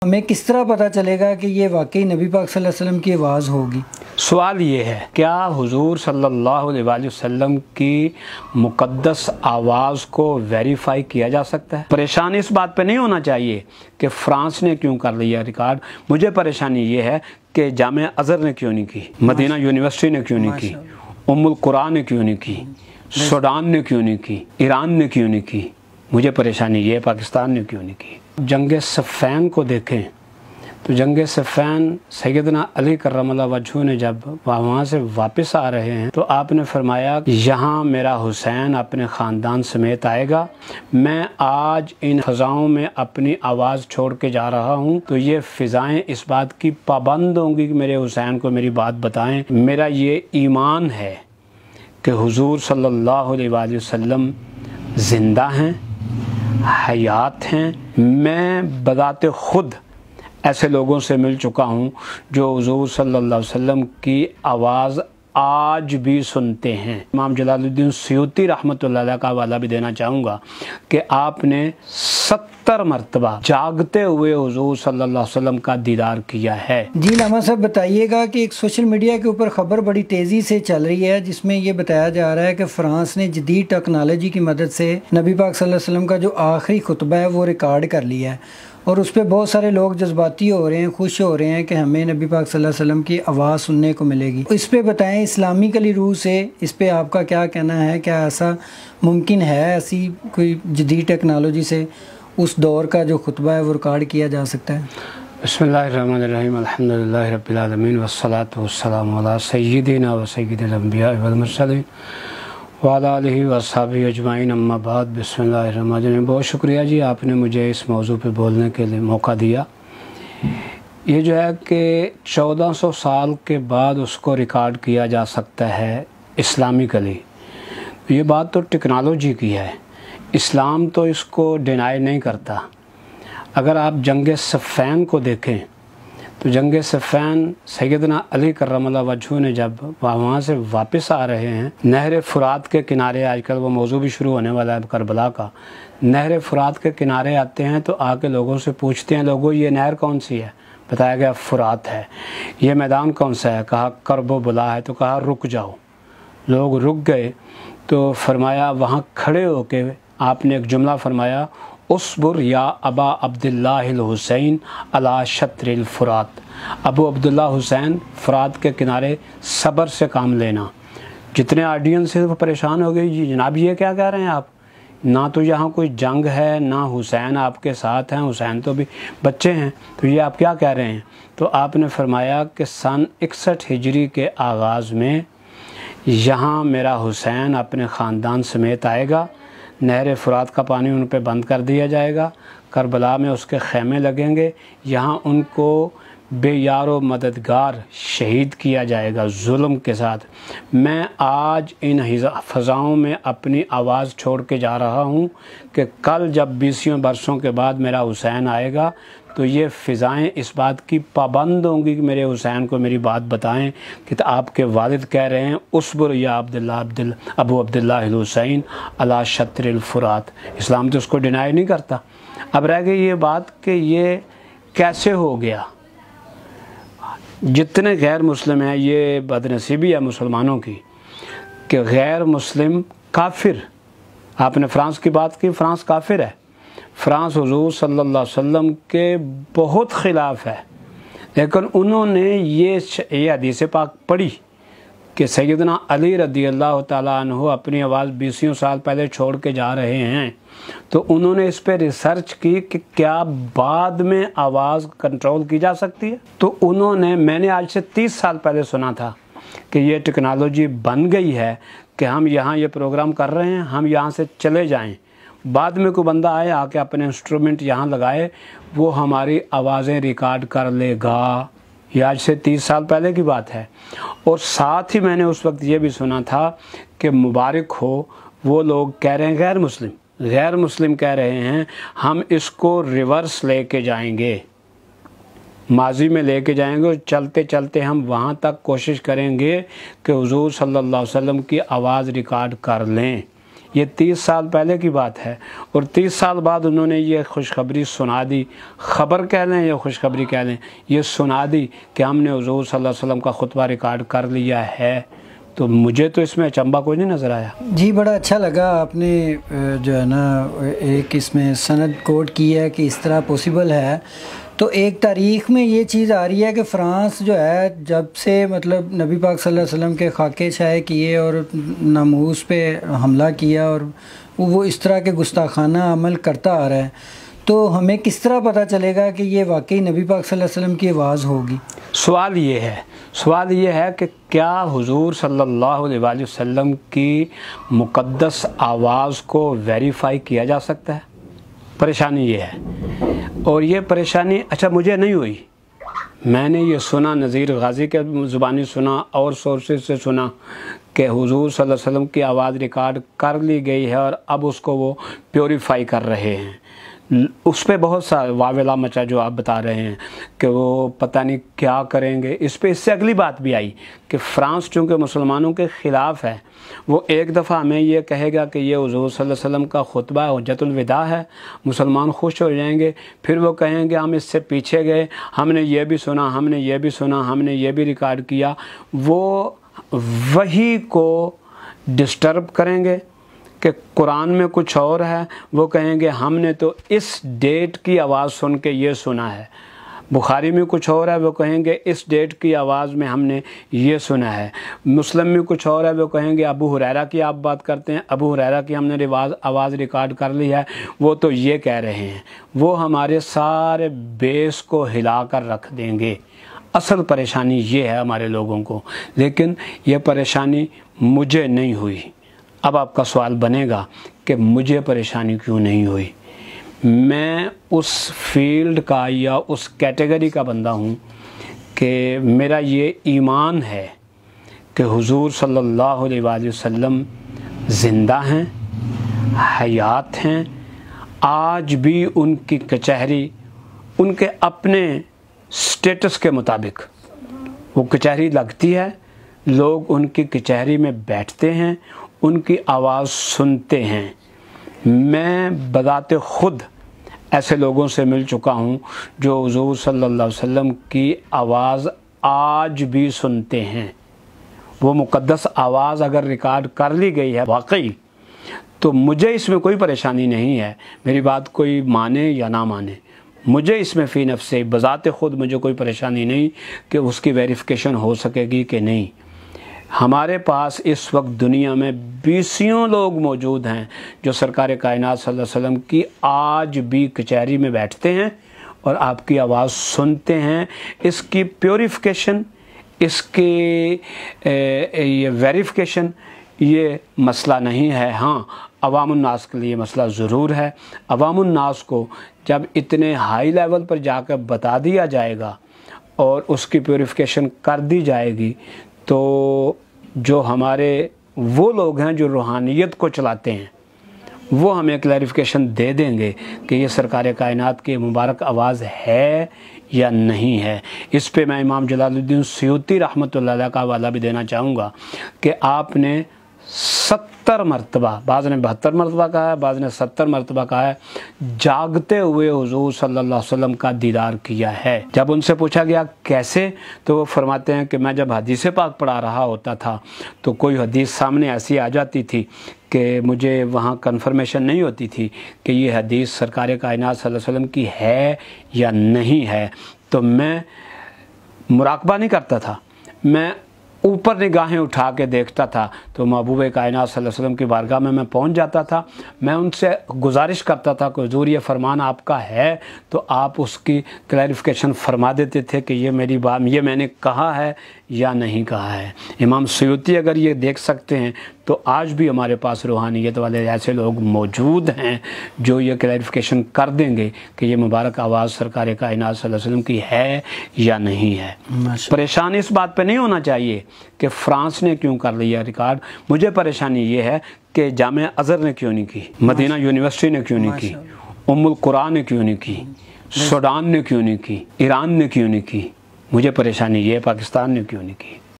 ہمیں کس طرح پتہ چلے گا کہ یہ واقعی نبی پاک صلی اللہ علیہ وسلم کی آواز ہوگی؟ سوال یہ ہے، کیا حضور صلی اللہ علیہ وآلہ وسلم کی مقدس آواز کو ویریفائی کیا جا سکتا ہے؟ پریشانی اس بات پہ نہیں ہونا چاہیے کہ فرانس نے کیوں کر لیا ریکارڈ، مجھے پریشانی یہ ہے کہ جامعہ ازہر نے کیوں نہیں کی، مدینہ یونیورسٹی نے کیوں نہیں کی، ام القرآن نے کیوں نہیں کی، سوڈان نے کیوں نہیں کی، ایران نے کیوں نہیں کی، مجھے پریشانی یہ ہے پاکستان نے کیوں نہیں کی۔ جنگ صفین کو دیکھیں تو جنگ صفین سیدنا علی کرم اللہ وجہہ نے جب وہاں سے واپس آ رہے ہیں تو آپ نے فرمایا کہ یہاں میرا حسین اپنے خاندان سمیت آئے گا، میں آج ان فضاؤں میں اپنی آواز چھوڑ کے جا رہا ہوں تو یہ فضائیں اس بات کی پابند ہوں گی کہ میرے حسین کو میری بات بتائیں۔ میرا یہ ایمان ہے کہ حضور صلی اللہ علیہ وآلہ وسلم زندہ ہیں، حیات ہیں۔ میں بذات خود ایسے لوگوں سے مل چکا ہوں جو حضور صلی اللہ علیہ وسلم کی آواز آج بھی سنتے ہیں۔ امام جلال الدین سیوطی رحمۃ اللہ علیہ کا حوالہ بھی دینا چاہوں گا کہ آپ نے 70 مرتبہ جاگتے ہوئے حضور صلی اللہ علیہ وسلم کا دیدار کیا ہے۔ جی علامہ صاحب بتائیے گا کہ ایک سوشل میڈیا کے اوپر خبر بڑی تیزی سے چل رہی ہے جس میں یہ بتایا جا رہا ہے کہ فرانس نے جدید ٹیکنالوجی کی مدد سے نبی پاک صلی اللہ علیہ وسلم کا جو آخری خطبہ ہے وہ ریکارڈ کر لیا ہے، اور اس پہ بہت سارے لوگ جذباتی ہو رہے ہیں، خوش ہو رہے ہیں کہ ہمیں نبی پاک صلی اللہ علیہ وسلم کی آواز سننے کو ملے گی۔ اس پہ بتائیں اسلامیکلی روح سے اس پہ آپ کا کیا کہنا ہے؟ کیا ایسا ممکن ہے، ایسی کوئی جدید ٹیکنالوجی سے اس دور کا جو خطبہ ہے وہ ریکارڈ کیا جا سکتا ہے؟ بسم اللہ الرحمن الرحیم، الحمدللہ رب العالمین والصلاة والسلام علی سیدنا و سید الانبیاء والمرسلین وعلی آلہ وصحبہ اجمعین، اما بعد، بسم اللہ الرحمن الرحیم۔ بہت شکریہ جی، آپ نے مجھے اس موضوع پہ بولنے کے لیے موقع دیا۔ یہ جو ہے کہ 1400 سال کے بعد اس کو ریکارڈ کیا جا سکتا ہے اسلامکلی، یہ بات تو ٹیکنالوجی کی ہے، اسلام تو اس کو ڈینائی نہیں کرتا۔ اگر آپ جنگ صفین کو دیکھیں تو جنگ صفین سیدنا علی کرم اللہ وجہہ نے جب وہاں سے واپس آ رہے ہیں، نہر فرات کے کنارے، آج کل وہ موضوع بھی شروع ہونے والا ہے کربلا کا، نہر فرات کے کنارے آتے ہیں تو آ کے لوگوں سے پوچھتے ہیں، لوگوں یہ نہر کون سی ہے؟ بتایا گیا فرات ہے۔ یہ میدان کون سا ہے؟ کہا کرب و بلا ہے، تو کہا رک جاؤ۔ لوگ رک گئے تو فرمایا، وہاں کھڑے ہو کے آپ نے ایک جملہ فرمایا، اصبر یا ابا عبداللہ الحسین علی شطر الفرات، ابو عبداللہ حسین فرات کے کنارے صبر سے کام لینا۔ جتنے آڈینس سے وہ پریشان ہو گئی، جی جناب یہ کیا کہہ رہے ہیں آپ؟ نہ تو یہاں کوئی جنگ ہے، نہ حسین آپ کے ساتھ ہیں، حسین تو بھی بچے ہیں، تو یہ آپ کیا کہہ رہے ہیں؟ تو آپ نے فرمایا کہ سن 61 ہجری کے آغاز میں یہاں میرا حسین اپنے خاندان سمیت آئے گا، نہر فرات کا پانی ان پہ بند کر دیا جائے گا، کربلا میں اس کے خیمے لگیں گے، یہاں ان کو بے یار و مددگار شہید کیا جائے گا ظلم کے ساتھ۔ میں آج ان فضاؤں میں اپنی آواز چھوڑ کے جا رہا ہوں کہ کل جب 20 برسوں کے بعد میرا حسین آئے گا تو یہ فضائیں اس بات کی پابند ہوں گی کہ میرے حسین کو میری بات بتائیں کہ آپ کے والد کہہ رہے ہیں اصبر یا ابو عبداللہ الحسین علی شطر الفرات۔ اسلام تو اس کو ڈینائی نہیں کرتا۔ اب رہ گئی یہ بات کہ یہ کیسے ہو گیا۔ جتنے غیر مسلم ہیں، یہ بدنصیبی ہے مسلمانوں کی کہ غیر مسلم کافر، آپ نے فرانس کی بات کی، فرانس کافر ہے، فرانس حضور صلی اللہ علیہ وسلم کے بہت خلاف ہے، لیکن انہوں نے یہ حدیث پاک پڑھی کہ سیدنا علی رضی اللہ تعالیٰ عنہ اپنی آواز 20 سال پہلے چھوڑ کے جا رہے ہیں، تو انہوں نے اس پہ ریسرچ کی کہ کیا بعد میں آواز کنٹرول کی جا سکتی ہے۔ تو انہوں نے، میں نے آج سے 30 سال پہلے سنا تھا کہ یہ ٹیکنالوجی بن گئی ہے کہ ہم یہاں یہ پروگرام کر رہے ہیں، ہم یہاں سے چلے جائیں، بعد میں کوئی بندہ آئے آ کے اپنے انسٹرومنٹ یہاں لگائے، وہ ہماری آوازیں ریکارڈ کر لے گا۔ یہ آج سے 30 سال پہلے کی بات ہے۔ اور ساتھ ہی میں نے اس وقت یہ بھی سنا تھا کہ مبارک ہو وہ لوگ کہہ رہے ہیں، غیر مسلم کہہ رہے ہیں ہم اس کو ریورس لے کے جائیں گے، ماضی میں لے کے جائیں گے، اور چلتے چلتے ہم وہاں تک کوشش کریں گے کہ حضور صلی اللہ علیہ وسلم کی آواز ریکارڈ کر لیں۔ یہ 30 سال پہلے کی بات ہے، اور 30 سال بعد انہوں نے یہ خوشخبری سنا دی، خبر کہہ لیں یا خوشخبری کہہ لیں، یہ سنا دی کہ ہم نے حضور صلی اللہ علیہ وسلم کا خطبہ ریکارڈ کر لیا ہے۔ تو مجھے تو اس میں اچنبھا کوئی نہیں نظر آیا۔ جی بڑا اچھا لگا آپ نے جو ہے نا ایک اس میں سند کوٹ کی ہے کہ اس طرح پوسیبل ہے۔ تو ایک تاریخ میں یہ چیز آ رہی ہے کہ فرانس جو ہے جب سے مطلب نبی پاک صلی اللہ علیہ وسلم کے خاکے شائع کیے اور ناموس پہ حملہ کیا اور وہ اس طرح کے گستاخانہ عمل کرتا آ رہا ہے، تو ہمیں کس طرح پتہ چلے گا کہ یہ واقعی نبی پاک صلی اللہ علیہ وسلم کی آواز ہوگی؟ سوال یہ ہے کہ کیا حضور صلی اللہ علیہ وآلہ وسلم کی مقدس آواز کو ویریفائی کیا جا سکتا ہے؟ پریشانی یہ ہے، اور یہ پریشانی اچھا مجھے نہیں ہوئی، میں نے یہ سنا، نذیر غازی کے زبانی سنا اور سورسز سے سنا کہ حضور صلی اللہ علیہ وسلم کی آواز ریکارڈ کر لی گئی ہے اور اب اس کو وہ پیوریفائی کر رہے ہیں۔ اس پہ بہت سا واویلا مچا جو آپ بتا رہے ہیں کہ وہ پتہ نہیں کیا کریں گے۔ اس سے اگلی بات بھی آئی کہ فرانس چونکہ مسلمانوں کے خلاف ہے، وہ ایک دفعہ ہمیں یہ کہے گا کہ یہ حضور صلی اللہ علیہ وسلم کا خطبہ حجت الوداع ہے، مسلمان خوش ہو جائیں گے، پھر وہ کہیں گے ہم اس سے پیچھے گئے، ہم نے یہ بھی سنا، ہم نے یہ بھی سنا، ہم نے یہ بھی ریکارڈ کیا، وہ وہی کو ڈسٹرب کریں گے کہ قرآن میں کچھ اور ہے، وہ کہیں گے ہم نے تو اس ڈیٹ کی آواز سن کے یہ سنا ہے، بخاری میں کچھ اور ہے، وہ کہیں گے اس ڈیٹ کی آواز میں ہم نے یہ سنا ہے، مسلم میں کچھ اور ہے، وہ کہیں گے ابو ہریرہ کی آپ بات کرتے ہیں، ابو ہریرہ کی ہم نے آواز ریکارڈ کر لی ہے، وہ تو یہ کہہ رہے ہیں، وہ ہمارے سارے بیس کو ہلا کر رکھ دیں گے۔ اصل پریشانی یہ ہے ہمارے لوگوں کو، لیکن یہ پریشانی مجھے نہیں ہوئی۔ اب آپ کا سوال بنے گا کہ مجھے پریشانی کیوں نہیں ہوئی؟ میں اس فیلڈ کا یا اس کیٹیگری کا بندہ ہوں کہ میرا یہ ایمان ہے کہ حضور صلی اللہ علیہ وآلہ وسلم زندہ ہیں، حیات ہیں، آج بھی ان کی کچہری ان کے اپنے سٹیٹس کے مطابق وہ کچہری لگتی ہے، لوگ ان کی کچہری میں بیٹھتے ہیں، ان کی آواز سنتے ہیں۔ میں بذات خود ایسے لوگوں سے مل چکا ہوں جو حضور صلی اللہ علیہ وسلم کی آواز آج بھی سنتے ہیں۔ وہ مقدس آواز اگر ریکارڈ کر لی گئی ہے واقعی، تو مجھے اس میں کوئی پریشانی نہیں ہے، میری بات کوئی مانے یا نہ مانے، مجھے اس میں فی نفسے بذات خود مجھے کوئی پریشانی نہیں کہ اس کی ویریفیکیشن ہو سکے گی کہ نہیں۔ ہمارے پاس اس وقت دنیا میں 20 لوگ موجود ہیں جو سرکار کائنات صلی اللہ علیہ وسلم کی آج بھی کچہری میں بیٹھتے ہیں اور آپ کی آواز سنتے ہیں۔ اس کی پیوریفیکیشن، اس کی یہ ویریفیکیشن یہ مسئلہ نہیں ہے۔ ہاں، عوام الناس کے لیے مسئلہ ضرور ہے۔ عوام الناس کو جب اتنے ہائی لیول پر جا کر بتا دیا جائے گا اور اس کی پیوریفیکیشن کر دی جائے گی، تو جو ہمارے وہ لوگ ہیں جو روحانیت کو چلاتے ہیں وہ ہمیں کلیریفیکیشن دے دیں گے کہ یہ سرکار کائنات کی مبارک آواز ہے یا نہیں ہے۔ اس پہ میں امام جلال الدین سیوطی رحمۃ اللہ علیہ کا حوالہ بھی دینا چاہوں گا کہ آپ نے 70 مرتبہ، بعض نے 72 مرتبہ کہا ہے، بعض نے 70 مرتبہ کہا ہے، جاگتے ہوئے حضور صلی اللہ علیہ وسلم کا دیدار کیا ہے۔ جب ان سے پوچھا گیا کیسے، تو وہ فرماتے ہیں کہ میں جب حدیث پاک پڑھا رہا ہوتا تھا تو کوئی حدیث سامنے ایسی آ جاتی تھی کہ مجھے وہاں کنفرمیشن نہیں ہوتی تھی کہ یہ حدیث سرکار کائنات صلی اللہ علیہ وسلم کی ہے یا نہیں ہے، تو میں مراقبہ نہیں کرتا تھا، میں اوپر نگاہیں اٹھا کے دیکھتا تھا تو محبوب کائنات صلی اللہ علیہ وسلم کی بارگاہ میں پہنچ جاتا تھا۔ میں ان سے گزارش کرتا تھا کہ حضور یہ فرمان آپ کا ہے تو آپ اس کی کلیریفیکیشن فرما دیتے تھے کہ یہ میری بات، یہ میں نے کہا ہے یا نہیں کہا ہے۔ امام سیوطی اگر یہ دیکھ سکتے ہیں تو آج بھی ہمارے پاس روحانیت والے ایسے لوگ موجود ہیں جو یہ کلیریفیکیشن کر دیں گے کہ یہ مبارک آواز سرکار کائنات صلی اللہ علیہ وسلم کی ہے یا نہیں ہے۔ پریشانی اس بات پہ نہیں ہونا چاہیے کہ فرانس نے کیوں کر لیا ریکارڈ، مجھے پریشانی یہ ہے کہ جامعہ ازہر نے کیوں نہیں کی، مدینہ یونیورسٹی نے کیوں نہیں کی، ام القرآن نے کیوں نہیں کی، سوڈان نے کیوں نہیں کی، ایران نے کیوں نہیں کی، مجھے پریشانی یہ ہے پاکستان نے کیوں نہیں کی۔